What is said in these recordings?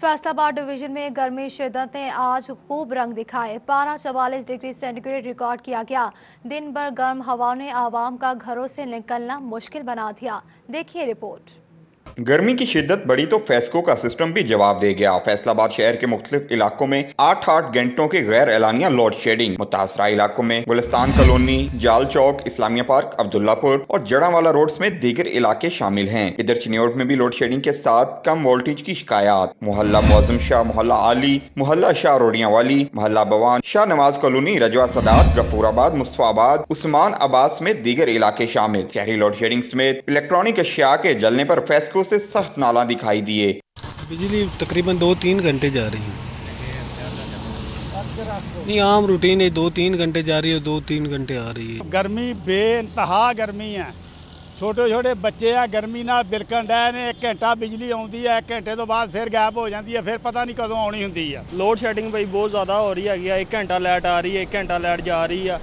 Faisalabad division में गर्मी शिद्दत ने आज खूब रंग दिखाए। पारा 44 डिग्री सेंटीग्रेड रिकॉर्ड किया गया। दिन भर गर्म हवाओं ने आवाम का घरों से निकलना मुश्किल बना दिया। देखिए रिपोर्ट। गर्मी की शिद्दत बढ़ी तो फेस्को का सिस्टम भी जवाब दे गया। फैसलाबाद शहर के मुख्तलिफ इलाकों में 8-8 घंटों के गैर एलानिया लोड शेडिंग। मुतासरा इलाकों में गुलिस्तान कॉलोनी, जाल चौक, इस्लामिया पार्क, अब्दुल्लापुर और जड़ावाला रोड समेत दीगर इलाके शामिल हैं। इधर चिन्योट में भी लोड शेडिंग के साथ कम वोल्टेज की शिकायत। मोहल्ला मुअज्जम शाह, मोहल्ला आली, मोहल्ला शाह रोडियां वाली, मोहल्ला बवान, शाह नवाज कॉलोनी, रजवा सदात, गफूराबाद, मुस्तफाबाद, उस्मान आबाद समेत दीगर इलाके शामिल। शहरी लोड शेडिंग समेत इलेक्ट्रॉनिक अशिया के जलने पर फेस्को से सख्त नाला दिखाई दिए। बिजली तकरीबन 2-3 घंटे जा रही है। नहीं, आम रूटीन है, 2-3 घंटे जा रही है, 2-3 घंटे आ रही है। गर्मी बेइंतहा गर्मी है। छोटे छोटे बच्चे आ गर्मी नाल बिलकण डे ने। 1 घंटा बिजली आउंदी है, 1 घंटे तो बाद फिर गैप हो जाती है, फिर पता नहीं कदों आउणी हुंदी है। लोड शेडिंग भाई बहुत ज़्यादा हो रही है। 1 घंटा लाइट आ रही है, 1 घंटा लाइट जा रही है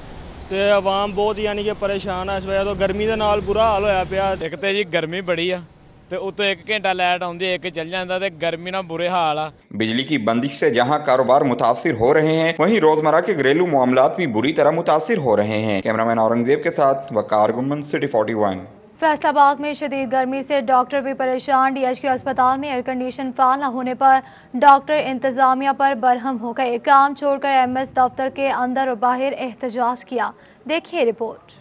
ਤੇ ਆਵਾਮ ਬਹੁਤ ਯਾਨੀ ਕਿ ਪਰੇਸ਼ਾਨ ਹੈ। ਇਸ ਵਜ੍ਹਾ ਤੋਂ ਗਰਮੀ ਦੇ ਨਾਲ ਬੁਰਾ ਹਾਲ ਹੋਇਆ ਪਿਆ। ਇੱਕ ਤੇ ਜੀ ਗਰਮੀ ਬੜੀ ਆ ਤੇ ਉਤੋਂ 1 ਘੰਟਾ ਲਾਈਟ ਆਉਂਦੀ ਹੈ, 1 ਚੱਲ ਜਾਂਦਾ ਤੇ ਗਰਮੀ ਨਾਲ ਬੁਰੇ ਹਾਲ आ। बिजली की बंदिश से जहां कारोबार मुतासिर हो रहे हैं, वहीं रोजमर्रा के घरेलू मामलात भी बुरी तरह मुतासिर हो रहे हैं। कैमरामैन औरंगजेब के साथ वकार गुम्मन, सिटी 41। फैसलाबाद में शदीद गर्मी से डॉक्टर भी परेशान। डीएचक्यू अस्पताल में एयर कंडीशन फाल न होने पर डॉक्टर इंतजामिया पर बरहम हो गए। काम छोड़कर एमएस दफ्तर के अंदर और बाहर एहतजाज किया। देखिए रिपोर्ट।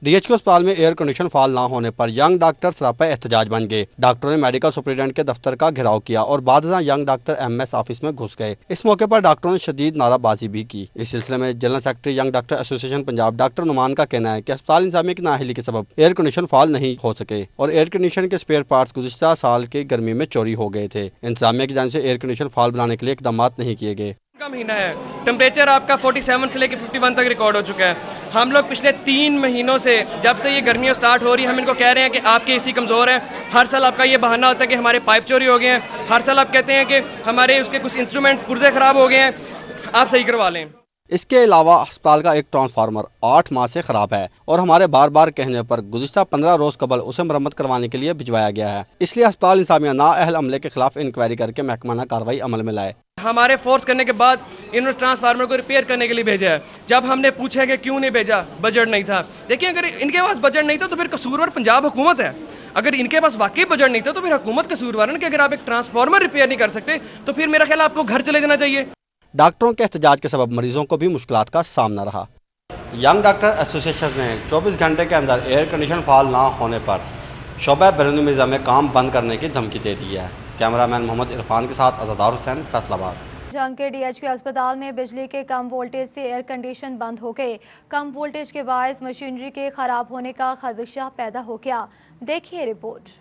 डीएचक्यू अस्पताल में एयर कंडीशन फाल ना होने पर यंग डॉक्टर सरापा एहतजाज बन गए। डॉक्टरों ने मेडिकल सुपरिटेंडेंट के दफ्तर का घेराव किया और बाद में यंग डॉक्टर एमएस ऑफिस में घुस गए। इस मौके पर डॉक्टरों ने शदीद नाराबाजी भी की। इस सिलसिले में general secretary young doctor association Punjab doctor Numan का कहना है कि अस्पताल इंतजामिया की नाअहली के सबब एयर कंडीशन फाल नहीं हो सके और एयर कंडीशन के स्पेयर पार्ट्स गुज़िश्ता साल की गर्मी में चोरी हो गए थे। इंतजामिया की जानिब से एयर कंडीशन फाल बनाने के लिए इकदाम नहीं किए गए। का महीना है, टेम्परेचर आपका 47 से लेकर 51 तक रिकॉर्ड हो चुका है। हम लोग पिछले 3 महीनों से, जब से ये गर्मियाँ स्टार्ट हो रही हैं, हम इनको कह रहे हैं कि आपके एसी कमज़ोर है। हर साल आपका ये बहाना होता है कि हमारे पाइप चोरी हो गए हैं। हर साल आप कहते हैं कि हमारे उसके कुछ इंस्ट्रूमेंट्स पुर्जे ख़राब हो गए हैं, आप सही करवा लें। इसके अलावा अस्पताल का एक ट्रांसफार्मर 8 माह से खराब है और हमारे बार बार कहने पर गुज़िश्ता 15 रोज कबल उसे मरम्मत करवाने के लिए भिजवाया गया है। इसलिए अस्पताल इंतजामिया नाअहल अमले के खिलाफ इंक्वायरी करके महकमाना कार्रवाई अमल में लाए। हमारे फोर्स करने के बाद इन्होंने ट्रांसफार्मर को रिपेयर करने के लिए भेजा है। जब हमने पूछा कि क्यों नहीं भेजा, बजट नहीं था। देखिए, अगर इनके पास बजट नहीं था तो फिर कसूरवार पंजाब हुकूमत है। अगर इनके पास वाकई बजट नहीं था तो फिर हुकूमत कसूरवार है कि अगर आप एक ट्रांसफार्मर रिपेयर नहीं कर सकते तो फिर मेरा ख्याल आपको घर चले जाना चाहिए। डॉक्टरों के एहतजाज के सबब मरीजों को भी मुश्किलात का सामना रहा। यंग डॉक्टर एसोसिएशन ने 24 घंटे के अंदर एयर कंडीशन फाल ना होने पर शोबा बैरून मिर्जा में काम बंद करने की धमकी दे दी है। कैमरामैन मोहम्मद इरफान के साथ अज़ादार हुसैन, फैसलाबाद। जंग के डीएचक्यू अस्पताल में बिजली के कम वोल्टेज से एयर कंडीशन बंद हो गए। कम वोल्टेज के बायस मशीनरी के खराब होने का खदशा पैदा हो गया। देखिए रिपोर्ट।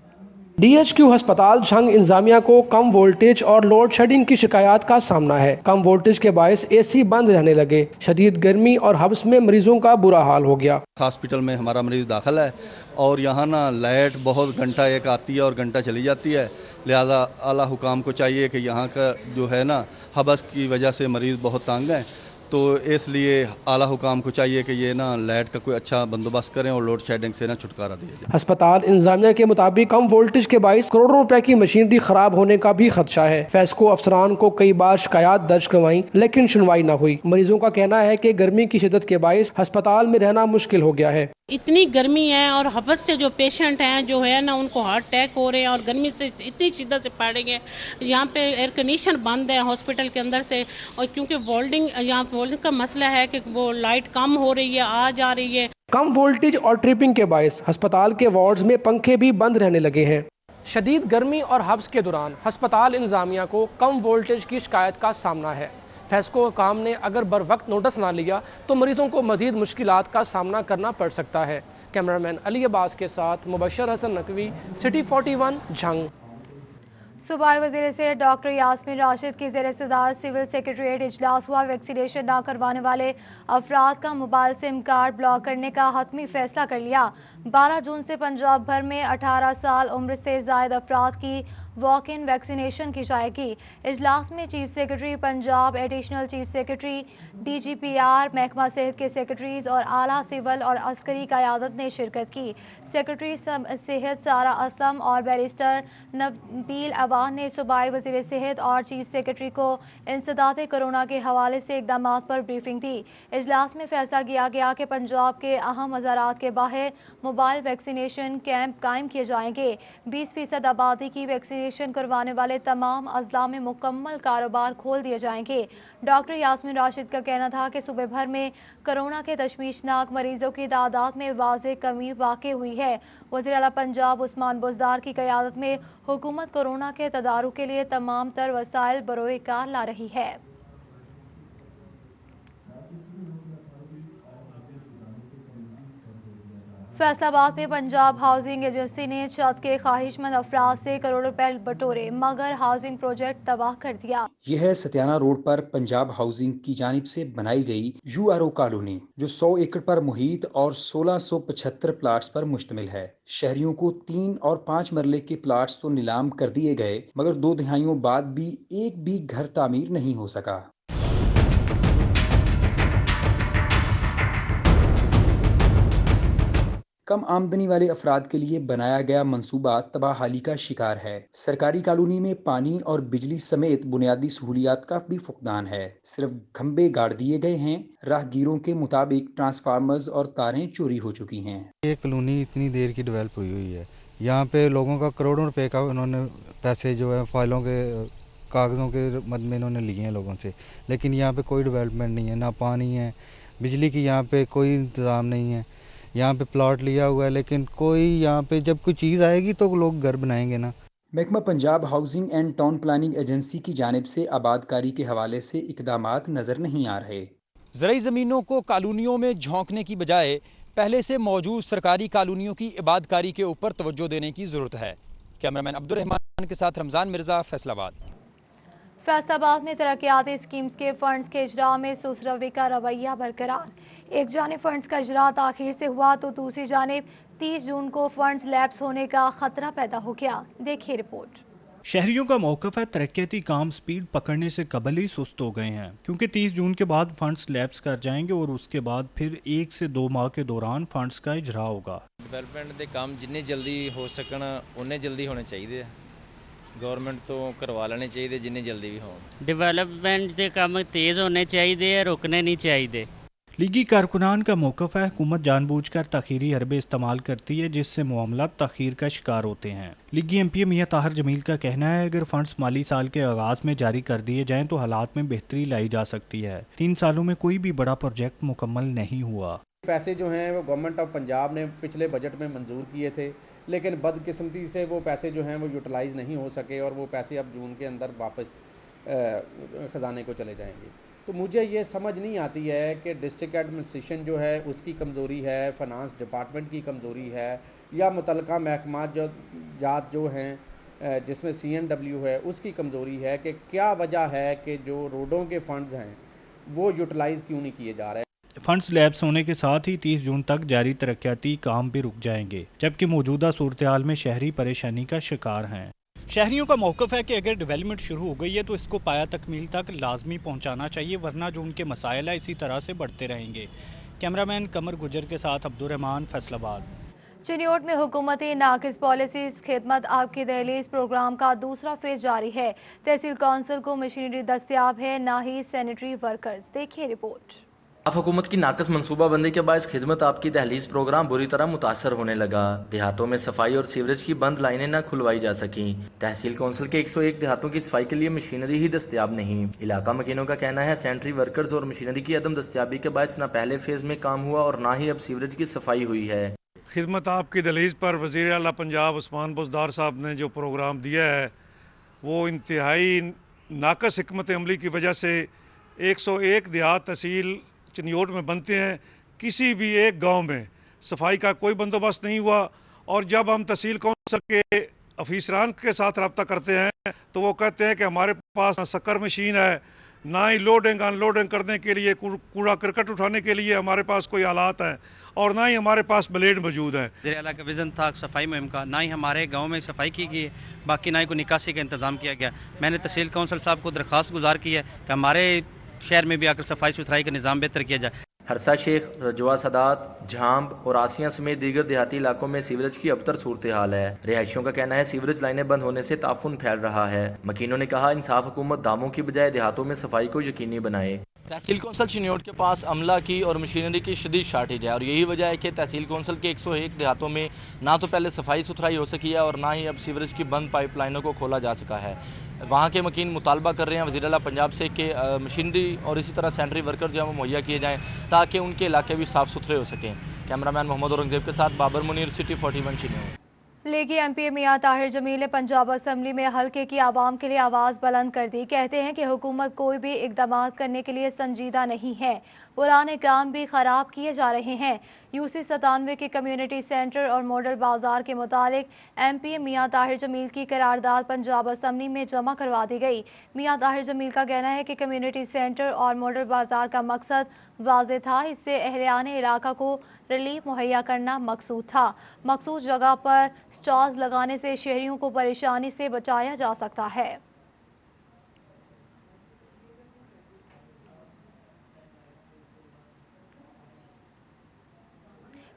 डीएचक्यू अस्पताल जंग इंतजामिया को कम वोल्टेज और लोड शेडिंग की शिकायत का सामना है। कम वोल्टेज के बायस एसी बंद रहने लगे। शदीद गर्मी और हब्स में मरीजों का बुरा हाल हो गया। हॉस्पिटल में हमारा मरीज दाखिल है और यहाँ ना लाइट बहुत घंटा एक आती है और घंटा चली जाती है। लिहाजा आला हुकाम को चाहिए कि यहाँ का जो है ना हबस की वजह से मरीज़ बहुत तंग हैं, तो इसलिए आला हुकाम को चाहिए कि ये ना लाइट का कोई अच्छा बंदोबस्त करें और लोड शेडिंग से ना छुटकारा दिया जाए। अस्पताल इंतजामिया के मुताबिक कम वोल्टेज के बायस करोड़ों रुपए की मशीनरी खराब होने का भी खदशा है। फेस्को अफसरान को कई बार शिकायत दर्ज करवाई लेकिन सुनवाई न हुई। मरीजों का कहना है कि गर्मी की शिद्दत के बायस अस्पताल में रहना मुश्किल हो गया है। इतनी गर्मी है और हबस से जो पेशेंट हैं जो है ना उनको हार्ट अटैक हो रहे हैं और गर्मी से इतनी शिद्दत से पड़ रही है। यहाँ पे एयर कंडीशन बंद है हॉस्पिटल के अंदर से, और क्योंकि वोल्डिंग यहाँ वोल्डिंग का मसला है कि वो लाइट कम हो रही है, आ जा रही है। कम वोल्टेज और ट्रिपिंग के बायस अस्पताल के वार्ड्स में पंखे भी बंद रहने लगे हैं। शदीद गर्मी और हब्स के दौरान अस्पताल इंतजामिया को कम वोल्टेज की शिकायत का सामना है। फेस्को काम ने अगर बर वक्त नोटिस ना लिया तो मरीजों को मजीद मुश्किलात का सामना करना पड़ सकता है। कैमरामैन अली अब्बास के साथ मुबशर हसन नकवी, सिटी 41, जंग। सूबाई वजीर से डॉक्टर यास्मीन राशिद की ज़ेर सदारत सिविल सेक्रेटरीट इजलास हुआ। वैक्सीनेशन न करवाने वाले अफराद का मोबाइल सिम कार्ड ब्लॉक करने का हतमी फैसला कर लिया। 12 जून से पंजाब भर में 18 साल उम्र से ज़ायद अफराद की वॉक इन वैक्सीनेशन की जाएगी। इजलास में chief secretary Punjab, additional chief secretary, DGPR, महकमा सेहत के सेक्रेटरीज और आला सिविल और अस्करी क़यादत ने शिरकत की। सेक्रेटरी सेहत सारा असलम और बैरिस्टर नबील अवान ने सूबाई वज़ीर सेहत और चीफ सेक्रेटरी को इंसदाद कोरोना के हवाले से इक़दामात पर ब्रीफिंग दी। इजलास में फैसला किया गया कि पंजाब के अहम मज़ारात के बाहर मोबाइल वैक्सीनेशन कैंप कायम किए जाएंगे। 20% आबादी की वैक्सीनेशन करवाने वाले तमाम अजला में मुकम्मल कारोबार खोल दिए जाएंगे। डॉक्टर यास्मीन राशिद का कहना था कि सूबे भर में कोरोना के तशवीशनाक मरीजों की तादाद में वाज़ेह कमी वाक़ई हुई है। वज़ीर आला पंजाब उस्मान बुज़दार की क़यादत में हुकूमत कोरोना के तदारुक के लिए तमाम तर वसाइल बरोए कार ला रही है। फैसलाबाद में पंजाब हाउसिंग एजेंसी ने छत के ख्वाहिशमंद अफराद से करोड़ों रुपए बटोरे मगर हाउसिंग प्रोजेक्ट तबाह कर दिया। यह है सत्याना रोड पर पंजाब हाउसिंग की जानिब से बनाई गई URO कॉलोनी, जो 100 एकड़ पर मुहित और 1675 प्लाट्स पर मुश्तमिल है। शहरियों को 3 और 5 मरले के प्लाट्स तो नीलाम कर दिए गए, मगर 2 दहाइयों बाद भी एक भी घर तामीर नहीं हो सका। कम आमदनी वाले अफराद के लिए बनाया गया मंसूबा तबाहाली का शिकार है। सरकारी कॉलोनी में पानी और बिजली समेत बुनियादी सहूलियात का भी फुकदान है। सिर्फ खंबे गाड़ दिए गए हैं। राहगीरों के मुताबिक ट्रांसफार्मर्स और तारें चोरी हो चुकी हैं। ये कॉलोनी इतनी देर की डेवलप हुई है, यहाँ पे लोगों का करोड़ों रुपए का उन्होंने पैसे जो है फाइलों के कागज़ों के मद में इन्होंने लिए हैं लोगों से, लेकिन यहाँ पे कोई डेवलपमेंट नहीं है, ना पानी है, बिजली की यहाँ पे कोई इंतज़ाम नहीं है। यहाँ पे प्लॉट लिया हुआ है, लेकिन कोई यहाँ पे जब कोई चीज़ आएगी तो लोग घर बनाएंगे ना। महकमा Punjab housing and town planning agency की जानिब से आबादकारी के हवाले से इकदामात नजर नहीं आ रहे। ज़रई ज़मीनों को कॉलोनियों में झोंकने की बजाय पहले से मौजूद सरकारी कॉलोनियों की इबादकारी के ऊपर तवज्जो देने की ज़रूरत है। कैमरामैन अब्दुल रहमान के साथ रमज़ान मिर्ज़ा, फैसलाबाद। फैसलाबाद में तरक्याती स्कीम्स के फंड्स के इजरा में सुसरवी का रवैया बरकरार। एक जानिब फंड्स का इजरा ताखीर से हुआ तो दूसरी जानिब 30 जून को फंड्स लैप्स होने का खतरा पैदा हो गया। देखिए रिपोर्ट। शहरियों का मौक़िफ़ है, तरक्याती काम स्पीड पकड़ने से कबल ही सुस्त हो गए हैं, क्योंकि 30 जून के बाद फंड्स लैप्स कर जाएंगे और उसके बाद फिर 1 से 2 माह के दौरान फंड्स का इजरा होगा। डिवेलपमेंट के काम जिन्ने जल्दी हो सकन उन्ने जल्दी होने चाहिए। गवर्नमेंट तो करवा लेने चाहिए जिन्ने जल्दी भी हो। डिवेलपमेंट के काम तेज़ होने चाहिए, रुकने नहीं चाहिए। लीगी कारकुनान का मौक़िफ़ है, हुकूमत जानबूझकर तखीरी हरबे इस्तेमाल करती है, जिससे मामला तखीर का शिकार होते हैं। लीगी MP मियां ताहिर जमील का कहना है, अगर फंड्स माली साल के आगाज में जारी कर दिए जाएं तो हालात में बेहतरी लाई जा सकती है। 3 सालों में कोई भी बड़ा प्रोजेक्ट मुकम्मल नहीं हुआ। पैसे जो हैं वो गवर्नमेंट ऑफ पंजाब ने पिछले बजट में मंजूर किए थे, लेकिन बदकिस्मती से वो पैसे जो हैं वो यूटिलाइज नहीं हो सके और वो पैसे अब जून के अंदर वापस ख़जाने को चले जाएंगे। तो मुझे ये समझ नहीं आती है कि डिस्ट्रिक्ट एडमिनिस्ट्रेशन जो है उसकी कमज़ोरी है, फाइनेंस डिपार्टमेंट की कमज़ोरी है, या मुतलका महकमा जो हैं जिसमें CNW है उसकी कमज़ोरी है कि क्या वजह है कि जो रोडों के फंड्स हैं वो यूटिलाइज़ क्यों नहीं किए जा रहे। फंड्स लैप्स होने के साथ ही 30 जून तक जारी तरक्याती काम भी रुक जाएंगे, जबकि मौजूदा सूरत-ए-हाल में शहरी परेशानी का शिकार हैं। शहरियों का मौक़िफ़ है कि अगर डेवलपमेंट शुरू हो गई है तो इसको पाया तकमील तक लाजमी पहुंचाना चाहिए, वरना जो उनके मसाइल है इसी तरह से बढ़ते रहेंगे। कैमरामैन कमर गुजर के साथ अब्दुल रहमान, फैसलाबाद। चिन्योट में हुकूमती नाकिस पॉलिसीज खिदमत आपकी दहलीज प्रोग्राम का दूसरा फेज जारी है। तहसील कौंसिल को मशीनरी दस्तियाब है, ना ही सैनिटरी वर्कर्स। देखिए रिपोर्ट। हुकूमत की नाकस मनसूबाबंदी के बायस खिदमत आपकी दहलीज प्रोग्राम बुरी तरह मुतासर होने लगा। देहातों में सफाई और सीवरेज की बंद लाइनें न खुलवाई जा सकी। तहसील कौंसिल के 101 देहातों की सफाई के लिए मशीनरी ही दस्तियाब नहीं। इलाका मकीनों का कहना है सैनिटरी वर्कर्स और मशीनरी की अदम दस्तियाबी के बायस न पहले फेज में काम हुआ और न ही अब सीवरेज की सफाई हुई है। खिदमत आपकी दहलीज पर वज़ीर आला पंजाब उस्मान बुज़दार साहब ने जो प्रोग्राम दिया है वो इंतहाई नाकस हिकमत अमली की वजह से 101 देहात तहसील चिन्योट में बनते हैं। किसी भी एक गांव में सफाई का कोई बंदोबस्त नहीं हुआ, और जब हम तहसील कौंसिल के अफीसरान के साथ रब्ता करते हैं तो वो कहते हैं कि हमारे पास ना शक्कर मशीन है, ना ही लोडिंग अनलोडिंग करने के लिए, कूड़ा करकट उठाने के लिए हमारे पास कोई आलात हैं, और ना ही हमारे पास ब्लेड मौजूद है। वज़ीर-ए-आला का विज़न था सफाई मुहिम का, ना ही हमारे गांव में सफाई की गई, बाकी ना ही कोई निकासी का इंतजाम किया गया। मैंने तहसील काउंसिल साहब को दरख्वास्त गुजार की है कि हमारे शहर में भी आकर सफाई सुथराई का निज़ाम बेहतर किया जाए। हरसा शेख, रजवा सदात, झांब और आसिया समेत दीगर देहाती इलाकों में सीवरेज की अबतर सूरत हाल है। रिहायशियों का कहना है सीवरेज लाइनें बंद होने से ताफुन फैल रहा है। मकीनों ने कहा इंसाफ हुकूमत दामों की बजाय देहातों में सफाई को यकीनी बनाए। तहसील कौंसल चिन्योट के पास अमला की और मशीनरी की शदीद शार्टेज है और यही वजह है कि तहसील कौंसल के 101 देहातों में ना तो पहले सफाई सुथराई हो सकी है और ना ही अब सीवरेज की बंद पाइपलाइनों को खोला जा सका है। वहाँ के मकीन मुतालबा कर रहे हैं वज़ीर-ए-आला पंजाब से कि मशीनरी और इसी तरह सैनिटरी वर्कर जो है वो मुहैया किए जाएँ ताकि उनके इलाके भी साफ़ सुथरे हो सकें। कैमरामैन मोहम्मद औरंगजेब के साथ बाबर मुनीर, सिटी 41 चिन्योट। लेगी एमपी मियां ताहिर जमील ने पंजाब असेंबली में हल्के की आवाम के लिए आवाज़ बुलंद कर दी। कहते हैं कि हुकूमत कोई भी इकदाम करने के लिए संजीदा नहीं है, पुराने काम भी खराब किए जा रहे हैं। यूसी 97 के कम्युनिटी सेंटर और मॉडल बाजार के मुतालिक एमपी मियां ताहिर जमील की करारदाद पंजाब असेंबली में जमा करवा दी गई। मियां ताहिर जमील का कहना है कि कम्युनिटी सेंटर और मॉडल बाजार का मकसद वाज़ेह था, इससे अहलियाने इलाका को रिलीफ मुहैया करना मकसूद था। मखसूस जगह पर स्टॉल्स लगाने से शहरियों को परेशानी से बचाया जा सकता है।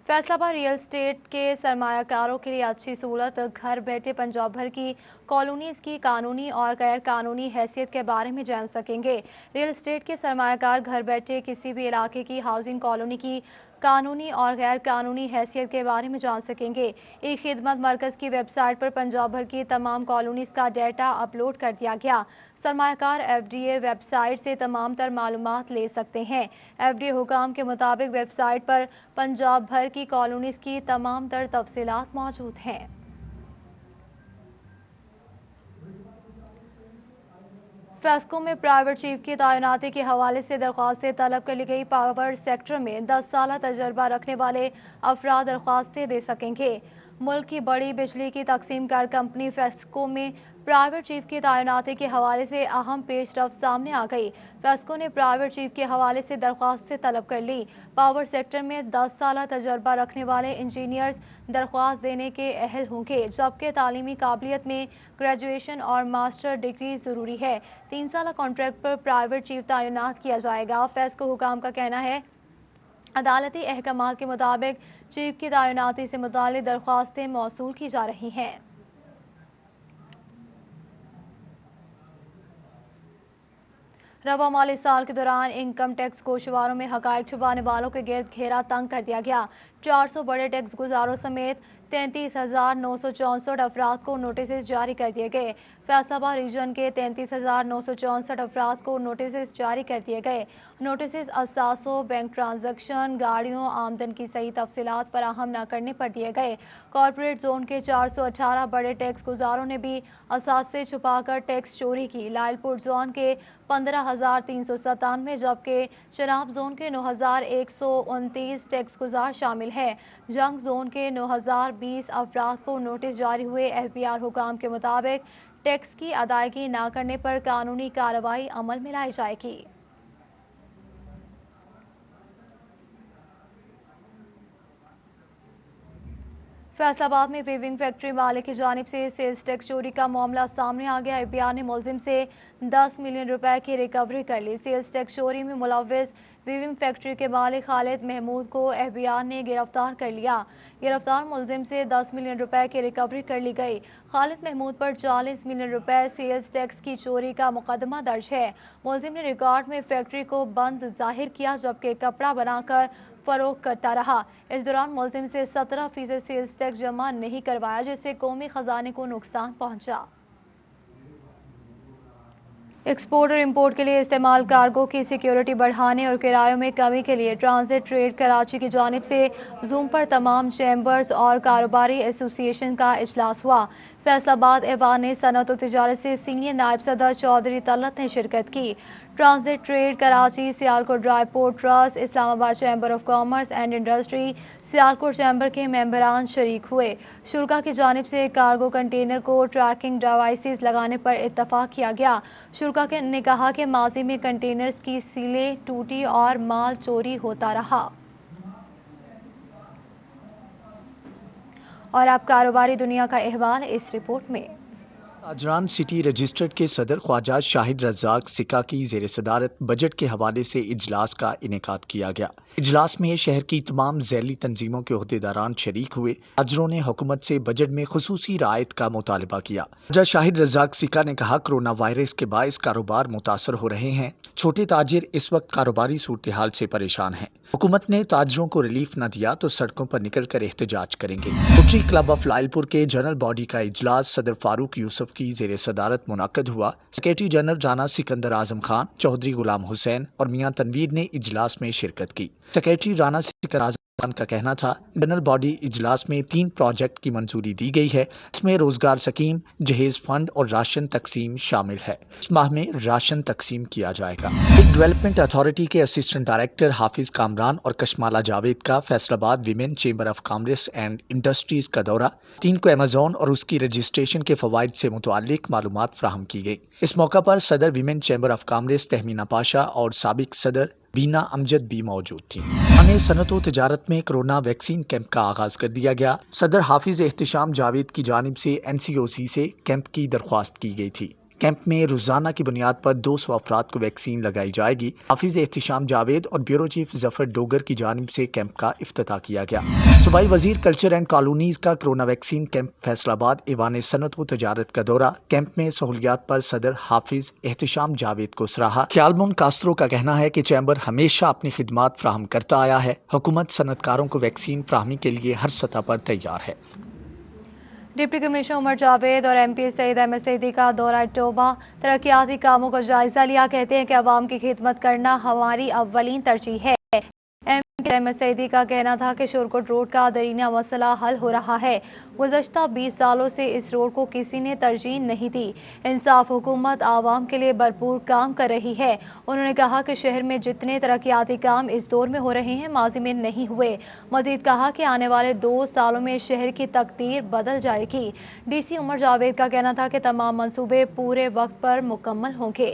फैसलाबाद रियल एस्टेट के सरमायाकारों के लिए अच्छी सहूलत। घर बैठे पंजाब भर की कॉलोनीज की कानूनी और गैर कानूनी हैसियत के बारे में जान सकेंगे। रियल एस्टेट के सरमायाकार घर बैठे किसी भी इलाके की हाउसिंग कॉलोनी की कानूनी और गैर कानूनी हैसियत के बारे में जान सकेंगे। एक खिदमत मरकज़ की वेबसाइट पर पंजाब भर की तमाम कॉलोनीज का डेटा अपलोड कर दिया गया। सरमायाकार एफडीए वेबसाइट से तमाम तर मालूमात ले सकते हैं। एफडीए हुकाम के मुताबिक वेबसाइट पर पंजाब भर की कॉलोनीज की तमाम तर तफसीलात मौजूद हैं। फेस्को में प्राइवेट चीफ की तैनाती के हवाले से दरख्वास्तें तलब कर ली गई। पावर सेक्टर में 10 साल तजर्बा रखने वाले अफराद दरख्वास्तें दे सकेंगे। मुल्क की बड़ी बिजली की तकसीमकार कंपनी फेस्को में प्राइवेट चीफ की तैनाती के हवाले से अहम पेशरफ्त सामने आ गई। फेस्को ने प्राइवेट चीफ के हवाले से दरख्वास्तें तलब कर ली। पावर सेक्टर में 10 साल तजर्बा रखने वाले इंजीनियर्स दरख्वास्त देने के अहल होंगे, जबकि तालीमी काबिलियत में ग्रेजुएशन और मास्टर डिग्री जरूरी है। 3 साल कॉन्ट्रैक्ट पर प्राइवेट चीफ तैनात किया जाएगा। फेस्को हुकाम का कहना है अदालती अहकामात के मुताबिक चीफ की तैनाती से मुताल्लिक दरख्वास्तें मौसूल की जा रही हैं। रवा माली साल के दौरान इनकम टैक्स गोशवारों में हकायक छुपाने वालों के गिर्द घेरा तंग कर दिया गया। 400 बड़े टैक्स गुजारों समेत 33,964 अफराद को नोटिस जारी कर दिए गए। फैसलाबाद रीजन के 33,964 अफराद को नोटिस जारी कर दिए गए। नोटिस असासों, बैंक ट्रांजैक्शन, गाड़ियों, आमदन की सही तफसीलात फराहम न करने पर दिए गए। कॉरपोरेट जोन के 418 बड़े टैक्स गुजारों ने भी असासे छुपाकर टैक्स चोरी की। लायलपुर जोन के 15,397 जबकि चनाब जोन के 9,129 टैक्स गुजार शामिल है। जंग जोन के 9,020 अफराद को नोटिस जारी हुए। एफबीआर हुकाम के मुताबिक टैक्स की अदायगी न करने पर कानूनी कार्रवाई अमल में लाई जाएगी। फैसलाबाद में वीविंग फैक्ट्री मालिक की जानिब से सेल्स टैक्स चोरी का मामला सामने आ गया। एफबीआर ने मुलजिम से 10 मिलियन रुपए की रिकवरी कर ली। सेल्स टैक्स चोरी में मुलव्विस वीविंग फैक्ट्री के मालिक खालिद महमूद को एफबीआर ने गिरफ्तार कर लिया। गिरफ्तार मुलजिम से 10 मिलियन रुपए की रिकवरी कर ली गई। खालिद महमूद पर 40 मिलियन रुपए सेल्स टैक्स की चोरी का मुकदमा दर्ज है। मुलजिम ने रिकॉर्ड में फैक्ट्री को बंद जाहिर किया, जबकि कपड़ा बनाकर फरोख्त करता रहा। इस दौरान मुलजिम से 17% सेल्स टैक्स जमा नहीं करवाया, जिससे कौमी खजाने को नुकसान पहुंचा। एक्सपोर्ट और इंपोर्ट के लिए इस्तेमाल कार्गो की सिक्योरिटी बढ़ाने और किरायों में कमी के लिए ट्रांजिट ट्रेड कराची की जानिब से जूम पर तमाम चैम्बर्स और कारोबारी एसोसिएशन का इजलास हुआ। फैसलाबाद ऐवान सनअत और तिजारत से सीनियर नायब सदर चौधरी तलत ने शिरकत की। Transit trade Karachi, Sialkot dry port trust, Islamabad chamber of commerce and industry, Sialkot chamber के मेंबरान शरीक हुए। शुरा की जानिब से कार्गो कंटेनर को ट्रैकिंग डिवाइसेस लगाने पर इत्तफाक किया गया। शुरा ने कहा कि माजी में कंटेनर्स की सीलें टूटी और माल चोरी होता रहा। और अब कारोबारी दुनिया का अहवाल इस रिपोर्ट में। ताजरान सिटी रजिस्टर्ड के सदर ख्वाजा शाहिद रज़ाक सिक्का की ज़ेर सदारत बजट के हवाले से इजलास का इनेकाद किया गया। इजलास में शहर की तमाम ज़ैली तंजीमों के ओहदेदारान शरीक हुए। ताजरों ने हुकूमत से बजट में खुसूसी रायत का मुतालबा किया। ख्वाजा शाहिद रज़ाक सिक्का ने कहा, कोरोना वायरस के बायस कारोबार मुतासर हो रहे हैं। छोटे ताजिर इस वक्त कारोबारी सूरत हाल से परेशान हैं। हुकूमत ने ताजरों को रिलीफ न दिया तो सड़कों पर निकल कर एहतजाज करेंगे। रोटरी क्लब ऑफ लायलपुर के जनरल बॉडी का इजलास सदर फारूक यूसुफ की ज़ेर सदारत मुनक्कद हुआ। सेक्रेटरी जनरल राना सिकंदर आजम खान, चौधरी गुलाम हुसैन और मियां तनवीर ने इजलास में शिरकत की। सेक्रेटरी राना सिकंदर आजम खान का कहना था, जनरल बॉडी इजलास में 3 प्रोजेक्ट की मंजूरी दी गई है। इसमें रोजगार स्कीम, जहेज फंड और राशन तकसीम शामिल है। इस माह में राशन तकसीम किया जाएगा। डेवलपमेंट अथॉरिटी के असिस्टेंट डायरेक्टर हाफिज कामरान और कशमाला जावेद का Faisalabad women chamber of commerce and industries का दौरा। 3 को अमेजोन और उसकी रजिस्ट्रेशन के फवाइद से मुताल्लिक मालूमात फ्राहम की गई। इस मौका पर सदर women chamber of commerce Tahmina Pasha और साबिक सदर बीना अमजद भी मौजूद थी। थाने सनत व तजारत में कोरोना वैक्सीन कैंप का आगाज कर दिया गया। सदर हाफिज एहतिशाम जावेद की जानिब से NCOC से कैंप की दरख्वास्त की गई थी। कैंप में रोजाना की बुनियाद पर 200 अफराद को वैक्सीन लगाई जाएगी। हाफिज एहतिशाम जावेद और ब्यूरो चीफ जफर डोगर की जानिब से कैंप का इफ्तिताह किया गया। सूबाई वजीर कल्चर एंड कॉलोनीज का कोरोना वैक्सीन कैंप फैसलाबाद ईवान सनत व तजारत का दौरा। कैंप में सहूलियात पर सदर हाफिज एहतिशाम जावेद को सराहा। ख्यालमुन कास्त्रो का कहना है कि चैम्बर हमेशा अपनी खिदमात फ्राहम करता आया है। हुकूमत सनतकारों को वैक्सीन फ्राहमी के लिए हर सतह पर तैयार है। डिप्टी कमिश्नर उमर जावेद और MP सईद अहमद सईदी का दौरा टोबा, तरक्याती कामों का जायजा लिया। कहते हैं कि आवाम की खिदमत करना हमारी अव्वलीन तरजीह है। MP अहमद सईदी का कहना था कि शोरकोट रोड का दरीना मसला हल हो रहा है। गुज़श्ता 20 सालों से इस रोड को किसी ने तरजीह नहीं दी। इंसाफ हुकूमत आवाम के लिए भरपूर काम कर रही है। उन्होंने कहा कि शहर में जितने तरक्याती काम इस दौर में हो रहे हैं, माजी में नहीं हुए। मजीद कहा कि आने वाले 2 सालों में शहर की तकदीर बदल जाएगी। DC उमर जावेद का कहना था कि तमाम मंसूबे पूरे वक्त पर मुकम्मल होंगे।